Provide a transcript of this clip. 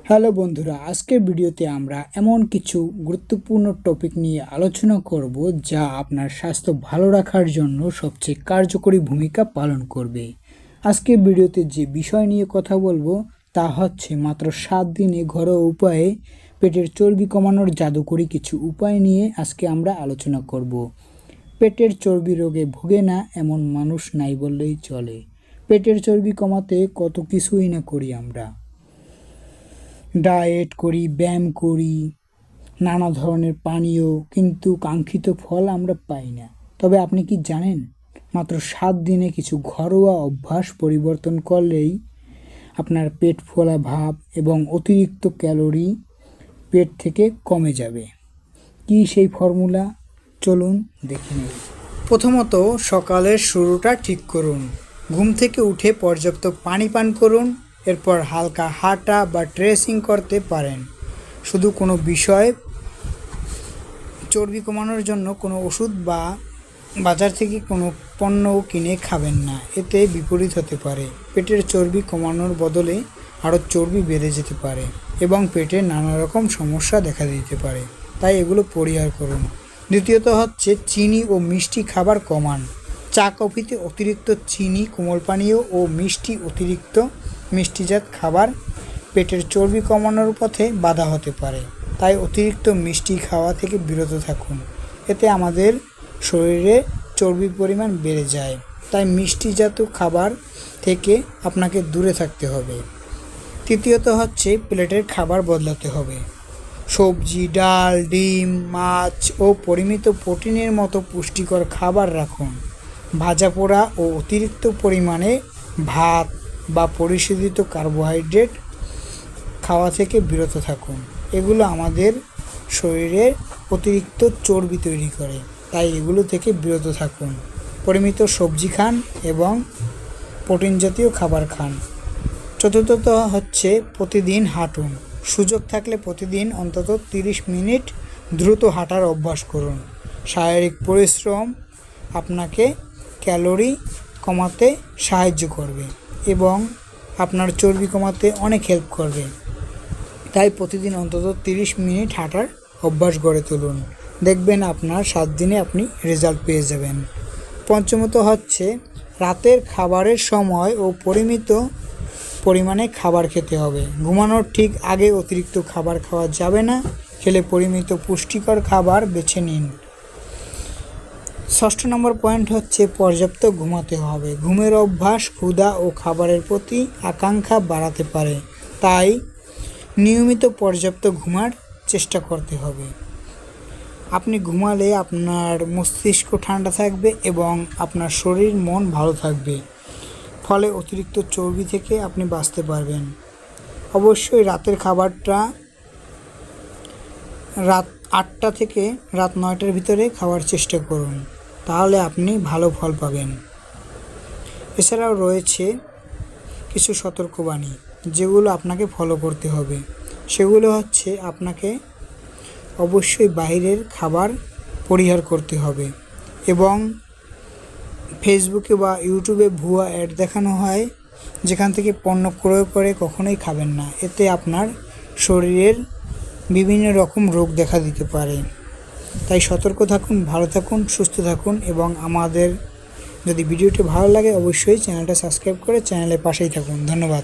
Hello বন্ধুরা, আজকের ভিডিওতে আমরা এমন কিছু গুরুত্বপূর্ণ টপিক নিয়ে আলোচনা করব যা আপনার স্বাস্থ্য ভালো রাখার জন্য সবচেয়ে কার্যকরী ভূমিকা পালন করবে। আজকের ভিডিওতে যে বিষয় নিয়ে কথা বলবো তা হচ্ছে মাত্র 7 দিনে ঘরোয়া উপায়ে পেটের চর্বি কমানোর জাদুকরী কিছু উপায় নিয়ে আজকে আমরা আলোচনা করব। পেটের চর্বি রোগে ভোগে না এমন মানুষ নাই বললেই চলে। পেটের চর্বি কমাতে কত কিছুই না করি আমরা, ডায়েট করি, ব্যায়াম করি, নানা ধরনের পানীয়, কিন্তু কাঙ্ক্ষিত ফল আমরা পাই না। তবে আপনি কি জানেন, মাত্র 7 দিনে কিছু ঘরোয়া অভ্যাস পরিবর্তন করলেই আপনার পেট ফোলা ভাব এবং অতিরিক্ত ক্যালোরি পেট থেকে কমে যাবে। কি সেই ফর্মুলা? চলুন দেখে নিই। প্রথমত, সকালের শুরুটা ঠিক করুন। ঘুম থেকে উঠে পর্যাপ্ত পানি পান করুন। এরপর হালকা হাঁটা বা ট্রেসিং করতে পারেন। শুধু কোনো বিষয় চর্বি কমানোর জন্য কোনো ওষুধ বা বাজার থেকে কোনো পণ্য কিনে খাবেন না, এতে বিপরীত হতে পারে। পেটের চর্বি কমানোর বদলে আরও চর্বি বেড়ে যেতে পারে এবং পেটে নানা রকম সমস্যা দেখা দিতে পারে, তাই এগুলো পরিহার করুন। দ্বিতীয়ত হচ্ছে চিনি ও মিষ্টি খাবার কমান। চা কফিতে অতিরিক্ত চিনি, কোমল পানীয় ও অতিরিক্ত মিষ্টিজাত খাবার পেটের চর্বি কমানোর পথে বাধা হতে পারে, তাই অতিরিক্ত মিষ্টি খাওয়া থেকে বিরত থাকুন। এতে আমাদের শরীরে চর্বির পরিমাণ বেড়ে যায়, তাই মিষ্টিজাত খাবার থেকে আপনাকে দূরে থাকতে হবে। তৃতীয়ত হচ্ছে প্লেটের খাবার বদলাতে হবে। সবজি, ডাল, ডিম, মাছ ও পরিমিত প্রোটিনের মতো পুষ্টিকর খাবার রাখুন। ভাজা পোড়া ও অতিরিক্ত পরিমাণে ভাত বা পরিশোধিত কার্বোহাইড্রেট খাওয়া থেকে বিরত থাকুন। এগুলো আমাদের শরীরে অতিরিক্ত চর্বি তৈরি করে, তাই এগুলো থেকে বিরত থাকুন। পরিমিত সবজি খান এবং প্রোটিন জাতীয় খাবার খান। চতুর্থত হচ্ছে প্রতিদিন হাঁটুন। সুযোগ থাকলে প্রতিদিন অন্তত 30 মিনিট দ্রুত হাঁটার অভ্যাস করুন। শারীরিক পরিশ্রম আপনাকে ক্যালোরি কমাতে সাহায্য করবে এবং আপনার চর্বি কমাতে অনেক হেল্প করবে, তাই প্রতিদিন অন্তত 30 মিনিট হাঁটার অভ্যাস গড়ে তুলুন। দেখবেন আপনার 7 দিনে আপনি রেজাল্ট পেয়ে যাবেন। পঞ্চমত হচ্ছে রাতের খাবারের সময় ও পরিমিত পরিমাণে খাবার খেতে হবে। ঘুমানোর ঠিক আগে অতিরিক্ত খাবার খাওয়া যাবে না। খেলে পরিমিত পুষ্টিকর খাবার বেছে নিন। ষষ্ঠ নম্বর পয়েন্ট হচ্ছে পর্যাপ্ত ঘুমাতে হবে। ঘুমের অভ্যাস ক্ষুধা ও খাবারের প্রতি আকাঙ্ক্ষা বাড়াতে পারে, তাই নিয়মিত পর্যাপ্ত ঘুমার চেষ্টা করতে হবে। আপনি ঘুমালে আপনার মস্তিষ্ক ঠান্ডা থাকবে এবং আপনার শরীর মন ভালো থাকবে, ফলে অতিরিক্ত চর্বি থেকে আপনি বাঁচতে পারবেন। অবশ্যই রাতের খাবারটা রাত 8টা থেকে রাত 9টার ভিতরে খাওয়ার চেষ্টা করুন, তাহলে আপনি ভালো ফল পাবেন। এছাড়াও রয়েছে কিছু সতর্কবাণী যেগুলো আপনাকে ফলো করতে হবে। সেগুলো হচ্ছে আপনাকে অবশ্যই বাইরের খাবার পরিহার করতে হবে এবং ফেসবুকে বা ইউটিউবে ভুয়া অ্যাড দেখানো হয়, যেখান থেকে পণ্য ক্রয় করে কখনোই খাবেন না। এতে আপনার শরীরের বিভিন্ন রকম রোগ দেখা দিতে পারে, তাই সতর্ক থাকুন, ভালো থাকুন, সুস্থ থাকুন এবং আমাদের যদি ভিডিওটি ভালো লাগে অবশ্যই চ্যানেলটা সাবস্ক্রাইব করে চ্যানেলের পাশেই থাকুন। ধন্যবাদ।